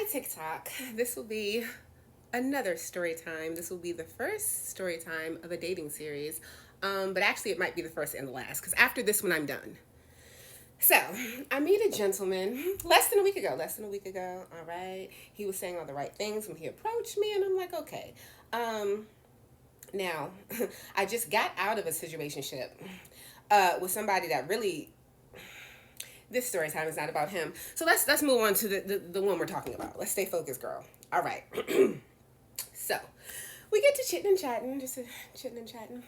Hi, TikTok. This will be another story time. This will be the first story time of a dating series. But actually, it might be the first and the last because after this one, I'm done. So, I meet a gentleman less than a week ago. Less than a week ago. All right. He was saying all the right things when he approached me, and I'm like, okay. Now, I just got out of a situationship with somebody that really this story time is not about him. So let's move on to the one we're talking about. Let's stay focused, girl. All right. So we get to chitting and chatting, just chitting and chatting,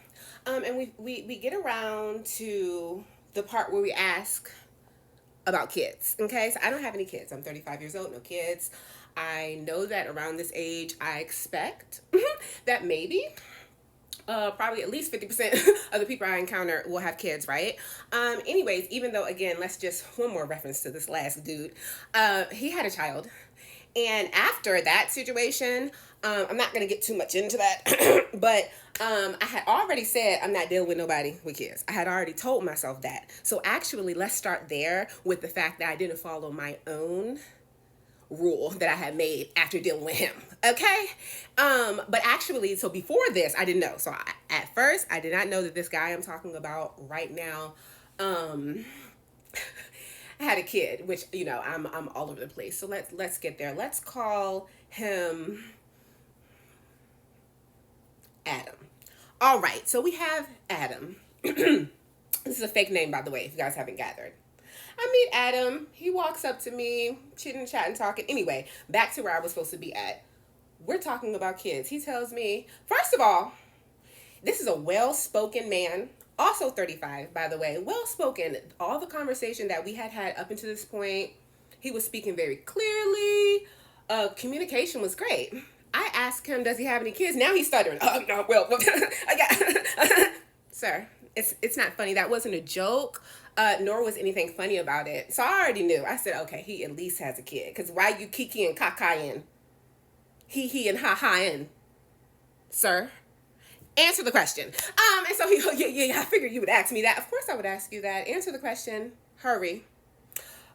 and we get around to the part where we ask about kids. Okay, so I don't have any kids. I'm 35 years old, no kids. I know that around this age, I expect that maybe probably at least 50% of the people I encounter will have kids, right? Anyways, even though, again, let's just one more reference to this last dude. He had a child. And after that situation, I'm not going to get too much into that, but I had already said I'm not dealing with nobody with kids. I had already told myself that. So actually, let's start there with the fact that I didn't follow my own rule that I had made after dealing with him. Okay. But actually, so before this, I didn't know. So at first, I did not know that this guy I'm talking about right now, had a kid, which, you know, I'm all over the place. So let's get there. Let's call him Adam. All right. So we have Adam. This is a fake name, by the way, if you guys haven't gathered. I meet Adam. He walks up to me, chitting, chatting, talking. Anyway, back to where I was supposed to be at. We're talking about kids. He tells me, first of all, this is a well-spoken man, also 35, by the way, well-spoken. All the conversation that we had up until this point, he was speaking very clearly. Communication was great. I asked him, does he have any kids? Now he's stuttering. Oh, no, well, I got, sir, it's not funny. That wasn't a joke. Nor was anything funny about it. So I already knew. I said, okay, he at least has a kid. Because why you kiki and kakayin? He and ha-ha-in, sir? Answer the question. And so he, yeah, I figured you would ask me that. Of course I would ask you that. Answer the question. Hurry.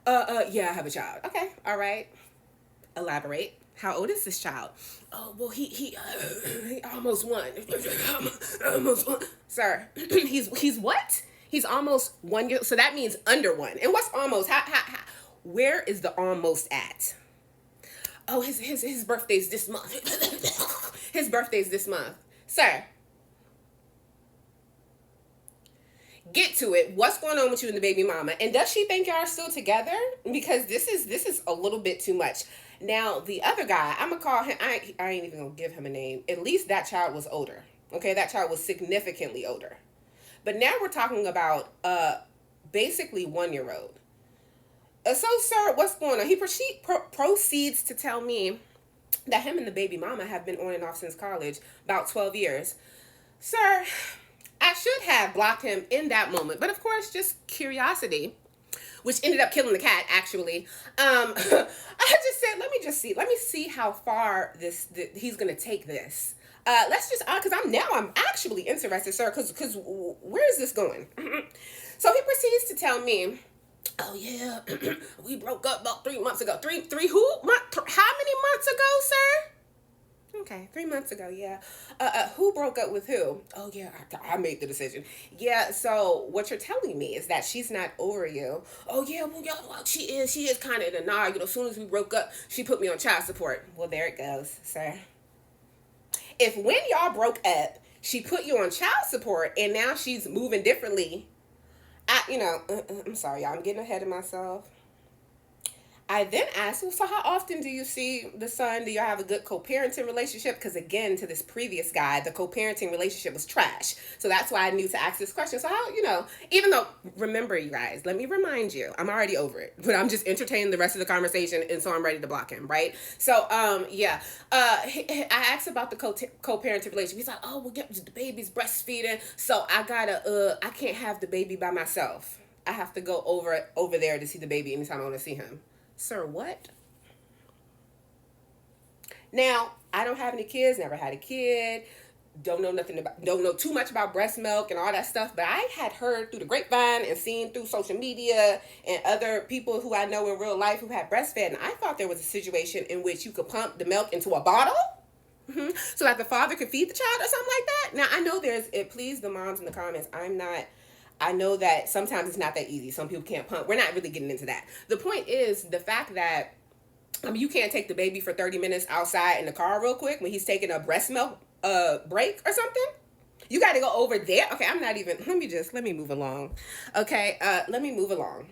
Yeah, I have a child. Okay, all right. Elaborate. How old is this child? Oh, well, he almost one. Almost one. Sir, he's what? He's almost 1 year. So that means under one. And what's almost? Where is the almost at? Oh, his birthday's this month. His birthday's this month. Sir, get to it. What's going on with you and the baby mama? And does she think y'all are still together? Because this is a little bit too much. Now, the other guy, I'm going to call him, I ain't even going to give him a name. At least that child was older. Okay, that child was significantly older. But now we're talking about basically 1-year-old. So, sir, what's going on? He proceeds to tell me that him and the baby mama have been on and off since college, about 12 years. Sir, I should have blocked him in that moment. But, of course, just curiosity, which ended up killing the cat, actually. I just said, let me see how far he's going to take this. Let's just, because I'm actually interested, sir, because where is this going? So he proceeds to tell me, oh yeah, we broke up about 3 months ago. Three who? How many months ago, sir? Okay, 3 months ago, yeah. Who broke up with who? Oh yeah, I made the decision. Yeah, so what you're telling me is that she's not over you. Oh yeah, well, she is kind of in a nah. You know, as soon as we broke up, she put me on child support. Well, there it goes, sir. If when y'all broke up, she put you on child support and now she's moving differently, I'm sorry, y'all, I'm getting ahead of myself. I then asked, well, so how often do you see the son? Do y'all have a good co-parenting relationship? Because again, to this previous guy, the co-parenting relationship was trash. So that's why I knew to ask this question. So how, even though, remember you guys, let me remind you, I'm already over it, but I'm just entertaining the rest of the conversation. And so I'm ready to block him, right? So, I asked about the co-parenting relationship. He's like, oh, well, yeah, the baby's breastfeeding. So I can't have the baby by myself. I have to go over there to see the baby anytime I want to see him. Sir, what? Now, I don't have any kids, never had a kid. don't know too much about breast milk and all that stuff, but I had heard through the grapevine and seen through social media and other people who I know in real life who had breastfed, and I thought there was a situation in which you could pump the milk into a bottle. So that the father could feed the child or something like that. Now I know please the moms in the comments, I know that sometimes it's not that easy. Some people can't pump. We're not really getting into that. The point is the fact that you can't take the baby for 30 minutes outside in the car real quick when he's taking a breast milk break or something. You got to go over there. Okay, I'm not even, let me move along. Okay, let me move along.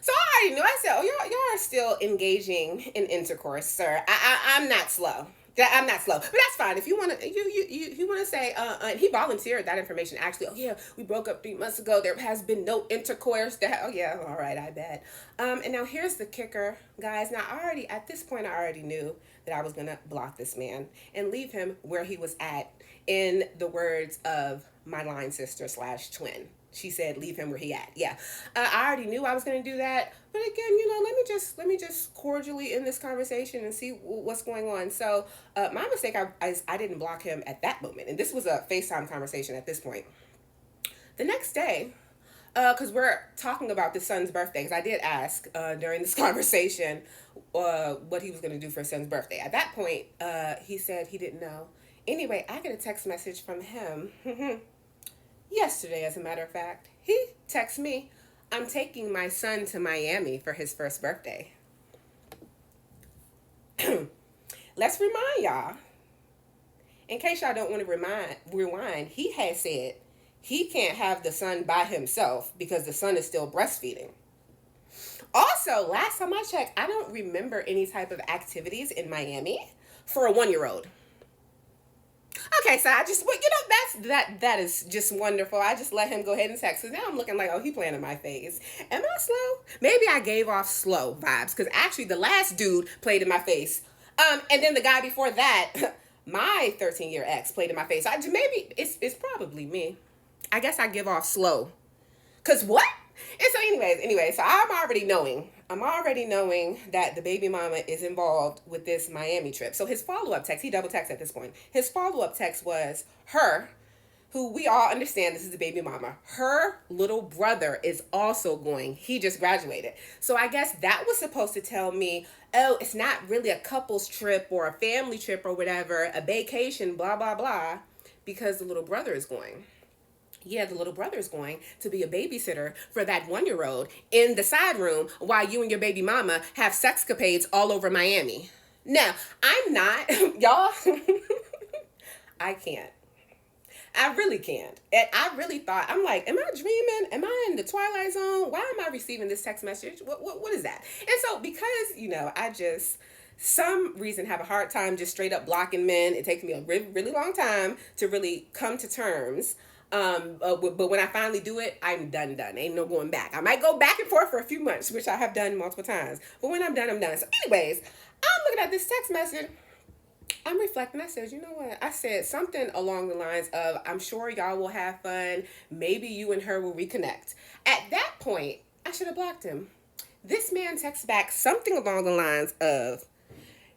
So I already knew. I said, oh, y'all are still engaging in intercourse, sir. I'm not slow. I'm not slow, but that's fine. If you want to, you want to say, he volunteered that information. Actually, oh yeah, we broke up 3 months ago. There has been no intercourse. Oh yeah, all right, I bet. And now here's the kicker, guys. Now at this point, I already knew that I was gonna block this man and leave him where he was at. In the words of my line sister / twin. She said, leave him where he at. Yeah. I already knew I was going to do that. But again, let me just cordially end this conversation and see what's going on. So my mistake, I didn't block him at that moment. And this was a FaceTime conversation at this point. The next day, because we're talking about the son's birthday, because I did ask during this conversation what he was going to do for his son's birthday. At that point, he said he didn't know. Anyway, I get a text message from him. Yesterday, as a matter of fact, he texted me, I'm taking my son to Miami for his first birthday. Let's remind y'all, in case y'all don't want to rewind, he had said he can't have the son by himself because the son is still breastfeeding. Also, last time I checked, I don't remember any type of activities in Miami for a 1-year-old. Okay, so I just, that is just wonderful. I just let him go ahead and text. So now I'm looking like, oh, he playing in my face. Am I slow? Maybe I gave off slow vibes because actually the last dude played in my face. And then the guy before that, my 13-year ex played in my face. Maybe it's probably me. I guess I give off slow. Cause what? And so anyways, so I'm already knowing that the baby mama is involved with this Miami trip. So his follow-up text, he double texted at this point. His follow-up text was her, who we all understand this is the baby mama. Her little brother is also going. He just graduated. So I guess that was supposed to tell me, oh, it's not really a couple's trip or a family trip or whatever, a vacation, blah, blah, blah, because the little brother is going. Yeah, the little brother is going to be a babysitter for that 1-year-old in the side room while you and your baby mama have sexcapades all over Miami. Now, I'm not, y'all, I can't. I really can't. And I really thought, I'm like, am I dreaming? Am I in the Twilight Zone? Why am I receiving this text message? What is that? And so because, I just, some reason have a hard time just straight up blocking men. It takes me a really long time to really come to terms. But when I finally do it, I'm done. Ain't no going back. I might go back and forth for a few months, which I have done multiple times. But when I'm done, I'm done. So anyways, I'm looking at this text message. I'm reflecting. I said, you know what? I said something along the lines of, I'm sure y'all will have fun. Maybe you and her will reconnect. At that point, I should have blocked him. This man texts back something along the lines of,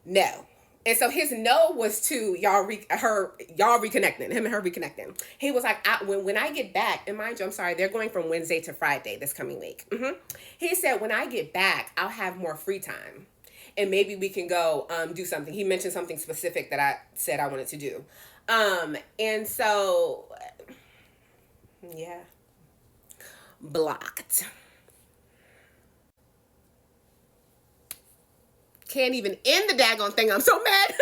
no. And so his no was to y'all reconnecting, him and her reconnecting. He was like, when I get back, and mind you, I'm sorry, they're going from Wednesday to Friday this coming week. He said, when I get back, I'll have more free time. And maybe we can go do something. He mentioned something specific that I said I wanted to do. And so, yeah, blocked. Can't even end the daggone thing. I'm so mad.